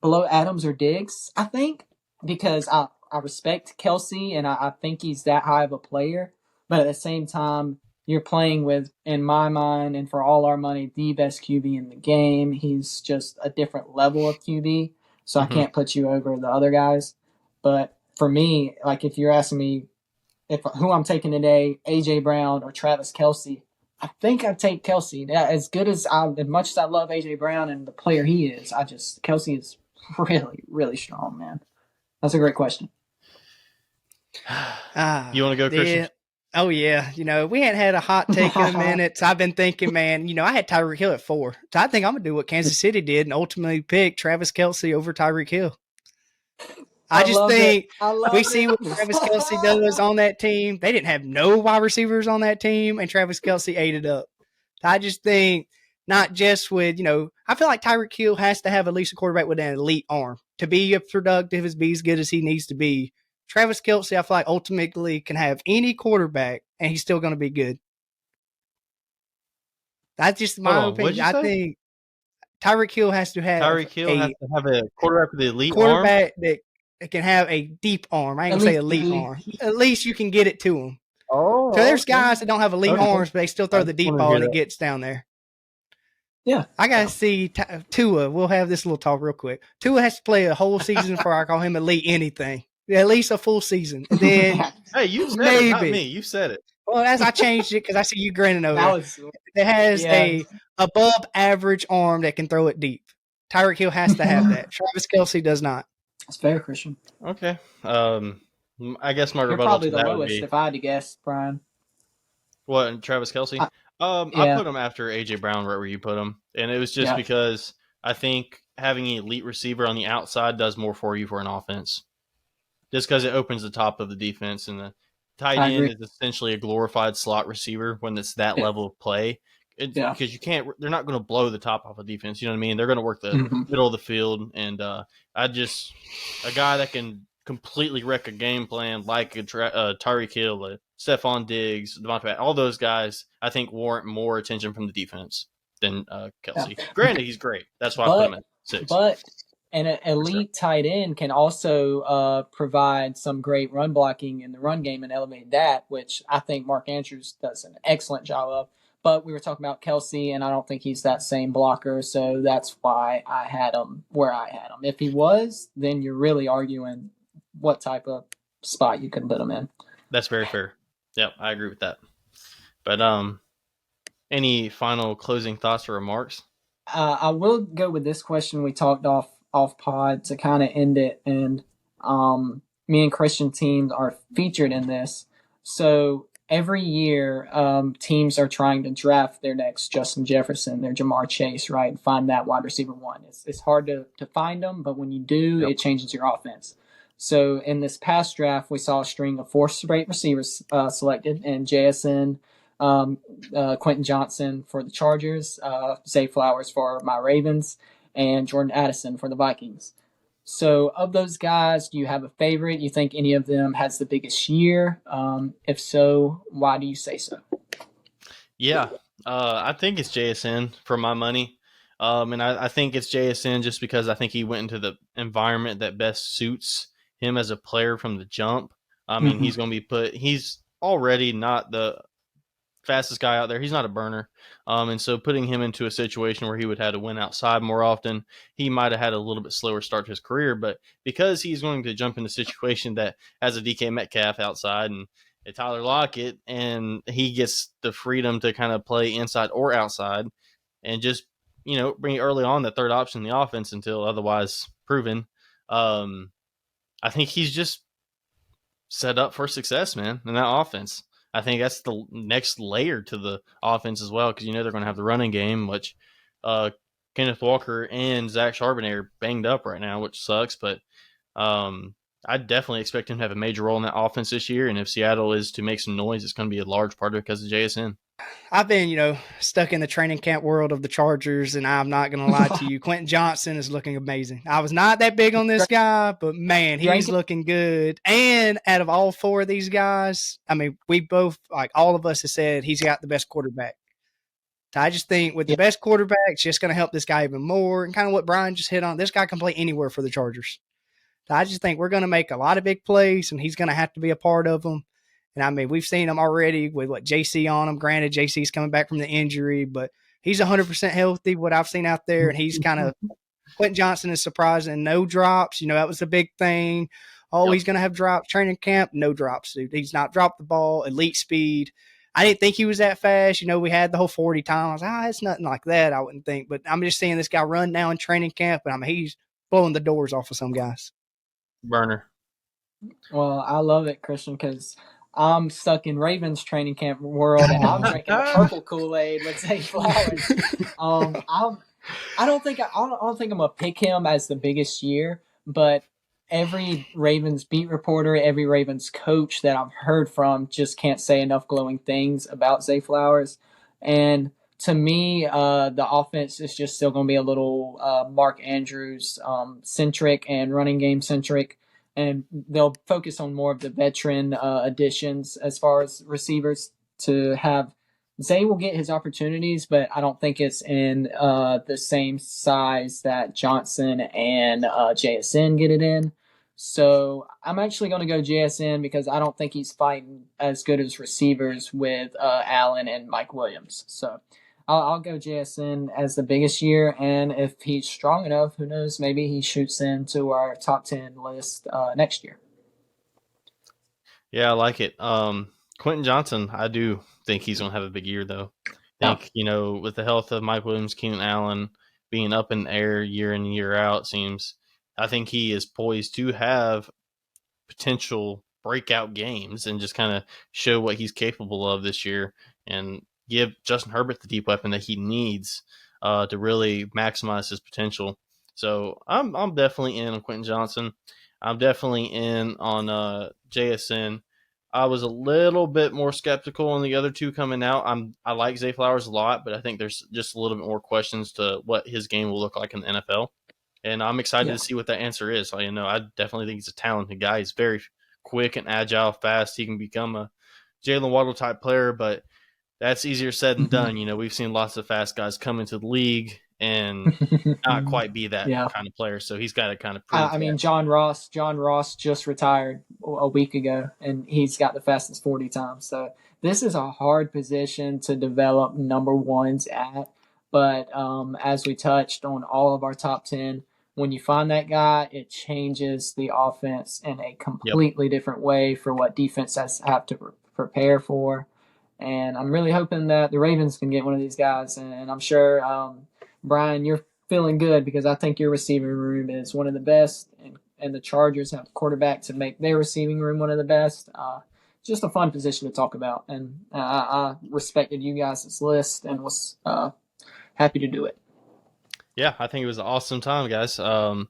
Adams or Diggs, I think, because I respect Kelce and I think he's that high of a player, but at the same time, you're playing with, in my mind, and for all our money, the best QB in the game. He's just a different level of QB, so I can't put you over the other guys. But for me, like if you're asking me who I'm taking today, AJ Brown or Travis Kelce, I think I'd take Kelce. As much as I love AJ Brown and the player he is, Kelce is really, really strong, man. That's a great question. You want to go, Christian? Oh, yeah. We hadn't had a hot take in a minute. So I've been thinking, man, I had Tyreek Hill at 4. So I think I'm going to do what Kansas City did and ultimately pick Travis Kelce over Tyreek Hill. I just loved it. think I we loved see it. what Travis Kelce does on that team. They didn't have no wide receivers on that team, and Travis Kelce ate it up. I just think not just with, I feel like Tyreek Hill has to have at least a quarterback with an elite arm to be as productive, be as good as he needs to be. Travis Kelce, I feel like ultimately can have any quarterback, and he's still going to be good. That's just my opinion. I think Tyreek Hill has to have Tyreek Hill has to have a quarterback with the elite quarterback arm? that can have a deep arm. I ain't going to say elite arm. At least you can get it to him. Oh, so there's guys that don't have elite arms, but they still throw the deep ball and it gets down there. Yeah. I got to see Tua. We'll have this little talk real quick. Tua has to play a whole season for I call him elite anything. At least a full season. And then hey, you said it, not me. You said it. Well, as I changed it because I see you grinning over there. It has a above average arm that can throw it deep. Tyreek Hill has to have that. Travis Kelce does not. That's fair, Christian. Okay. I guess my rebuttal probably to the that lowest would be, if I had to guess, Brian. What, Travis Kelce? I put him after AJ Brown right where you put him, and it was just because I think having an elite receiver on the outside does more for you for an offense. Just because it opens the top of the defense, and the tight end is essentially a glorified slot receiver when it's that level of play. Because you can't, they're not going to blow the top off a defense. You know what I mean? They're going to work the middle of the field, and a guy that can completely wreck a game plan like Tyreek Hill, Stephon Diggs, Devontae, all those guys, I think warrant more attention from the defense than Kelce. Granted, he's great. That's why I put him at 6. But an elite tight end can also provide some great run blocking in the run game and elevate that, which I think Mark Andrews does an excellent job of. But we were talking about Kelce, and I don't think he's that same blocker, so that's why I had him where I had him. If he was, then you're really arguing what type of spot you can put him in. That's very fair. Yep, I agree with that. But any final closing thoughts or remarks? I will go with this question we talked off pod to kind of end it, and me and Christian teams are featured in this. So every year, teams are trying to draft their next Justin Jefferson, their Jamar Chase, right? And find that wide receiver one. It's hard to find them, but when you do, it changes your offense. So in this past draft, we saw a string of 4 straight receivers selected, and JSN, Quentin Johnson for the Chargers, Zay Flowers for my Ravens, and Jordan Addison for the Vikings. So of those guys, do you have a favorite? You think any of them has the biggest year? If so, why do you say so? Yeah, I think it's JSN for my money. And I think it's JSN just because I think he went into the environment that best suits him as a player from the jump. I mean, he's going to be he's already not the fastest guy out there. He's not a burner. And so putting him into a situation where he would have to win outside more often, he might have had a little bit slower start to his career. But because he's going to jump into a situation that has a DK Metcalf outside and a Tyler Lockett, and he gets the freedom to kind of play inside or outside and just, bring early on the third option in the offense until otherwise proven. I think he's just set up for success, man, in that offense. I think that's the next layer to the offense as well, because they're going to have the running game, which Kenneth Walker and Zach Charbonnet are banged up right now, which sucks. But I definitely expect him to have a major role in that offense this year. And if Seattle is to make some noise, it's going to be a large part of it because of JSN. I've been, stuck in the training camp world of the Chargers, and I'm not going to lie to you. Quentin Johnson is looking amazing. I was not that big on this guy, but, man, he's looking good. And out of all 4 of these guys, I mean, we both, all of us have said he's got the best quarterback. So I just think with the best quarterback, it's just going to help this guy even more. And kind of what Brian just hit on, this guy can play anywhere for the Chargers. So I just think we're going to make a lot of big plays, and he's going to have to be a part of them. And, I mean, we've seen him already with, JC on him. Granted, JC's coming back from the injury, but he's 100% healthy, what I've seen out there. And he's kind of – Quentin Johnson is surprising. No drops. That was the big thing. Oh, he's going to have drops. Training camp, no drops, dude. He's not dropped the ball, elite speed. I didn't think he was that fast. We had the whole 40 time. I was like, it's nothing like that, I wouldn't think. But I'm just seeing this guy run now in training camp, and, I mean, he's blowing the doors off of some guys. Burner. Well, I love it, Christian, because – I'm stuck in Ravens training camp world, and I'm drinking a purple Kool-Aid with Zay Flowers. I don't think I'm gonna pick him as the biggest year, but every Ravens beat reporter, every Ravens coach that I've heard from just can't say enough glowing things about Zay Flowers. And to me, the offense is just still going to be a little Mark Andrews centric and running game centric. And they'll focus on more of the veteran additions as far as receivers to have. Zay will get his opportunities, but I don't think it's in the same size that Johnson and JSN get it in. So I'm actually going to go JSN because I don't think he's fighting as good as receivers with Allen and Mike Williams. So I'll go JSN as the biggest year, and if he's strong enough, who knows, maybe he shoots into our top 10 list next year. Yeah, I like it. Quentin Johnson, I do think he's going to have a big year, though. I think, with the health of Mike Williams, Keenan Allen being up in the air year in and year out, I think he is poised to have potential breakout games and just kind of show what he's capable of this year and give Justin Herbert the deep weapon that he needs to really maximize his potential. So I'm definitely in on Quentin Johnson. I'm definitely in on JSN. I was a little bit more skeptical on the other two coming out. I like Zay Flowers a lot, but I think there's just a little bit more questions to what his game will look like in the NFL. And I'm excited to see what that answer is. I definitely think he's a talented guy. He's very quick and agile, fast. He can become a Jalen Waddle type player, but that's easier said than done. We've seen lots of fast guys come into the league and not quite be that kind of player. So he's got to kind of prove that. John Ross just retired a week ago, and he's got the fastest 40 times. So this is a hard position to develop number ones at. But as we touched on all of our top 10, when you find that guy, it changes the offense in a completely different way for what defenses have to prepare for. And I'm really hoping that the Ravens can get one of these guys. And I'm sure, Brian, you're feeling good because I think your receiving room is one of the best. And the Chargers have a quarterback to make their receiving room one of the best. Just a fun position to talk about. And I respected you guys' list and was happy to do it. Yeah, I think it was an awesome time, guys. Without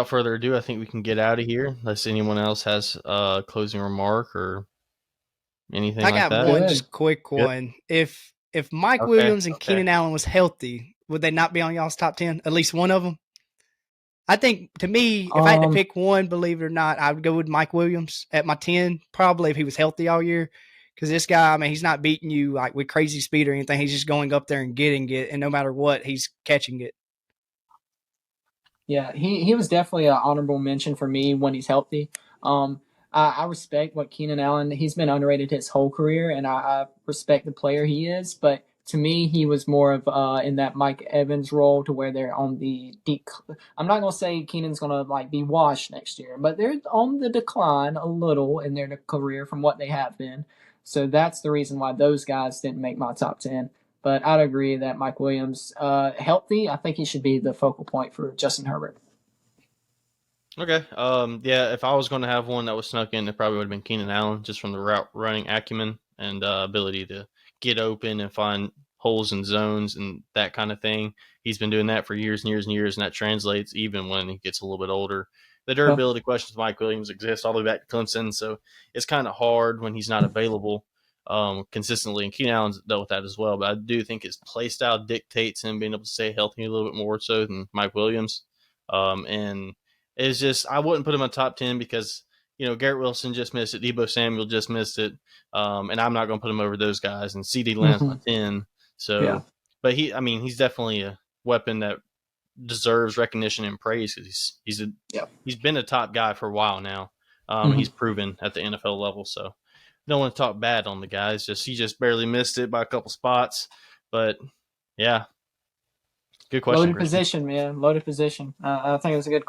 further ado, I think we can get out of here unless anyone else has a closing remark or anything like that. I got one just quick one. If Mike Williams and Keenan Allen was healthy, would they not be on y'all's top 10? At least one of them? I think, to me, if I had to pick one, believe it or not, I would go with Mike Williams at my 10, probably if he was healthy all year. Because this guy, he's not beating you like with crazy speed or anything. He's just going up there and getting it, and no matter what, he's catching it. Yeah, he was definitely an honorable mention for me when he's healthy. I respect what Keenan Allen, he's been underrated his whole career, and I respect the player he is. But to me, he was more of in that Mike Evans role to where they're on the I'm not going to say Keenan's going to be washed next year, but they're on the decline a little in their career from what they have been. So that's the reason why those guys didn't make my top 10. But I'd agree that Mike Williams, healthy, I think he should be the focal point for Justin Herbert. Okay. Yeah, if I was going to have one that was snuck in, it probably would have been Keenan Allen, just from the route running acumen and ability to get open and find holes in zones and that kind of thing. He's been doing that for years and years and years, and that translates even when he gets a little bit older. The durability questions of Mike Williams exist all the way back to Clemson, so it's kind of hard when he's not available consistently, and Keenan Allen's dealt with that as well. But I do think his play style dictates him being able to stay healthy a little bit more so than Mike Williams. And it's just, I wouldn't put him on top 10 because, Garrett Wilson just missed it. Deebo Samuel just missed it. And I'm not going to put him over those guys. And CD Lamb's my 10. So, but he's definitely a weapon that deserves recognition and praise because he's been a top guy for a while now. He's proven at the NFL level. So don't want to talk bad on the guys. He just barely missed it by a couple spots. But yeah. Good question. Loaded position, man. Loaded position. I think it was a good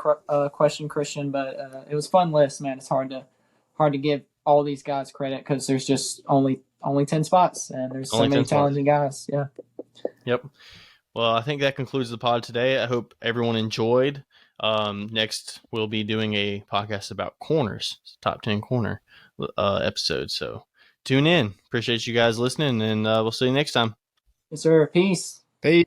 question, Christian, but it was a fun list, man. It's hard to give all these guys credit because there's just only 10 spots and there's so many talented guys. Yeah. Yep. Well, I think that concludes the pod today. I hope everyone enjoyed. Next, we'll be doing a podcast about corners, top 10 corner episode. So tune in. Appreciate you guys listening, and we'll see you next time. Yes, sir. Peace. Peace.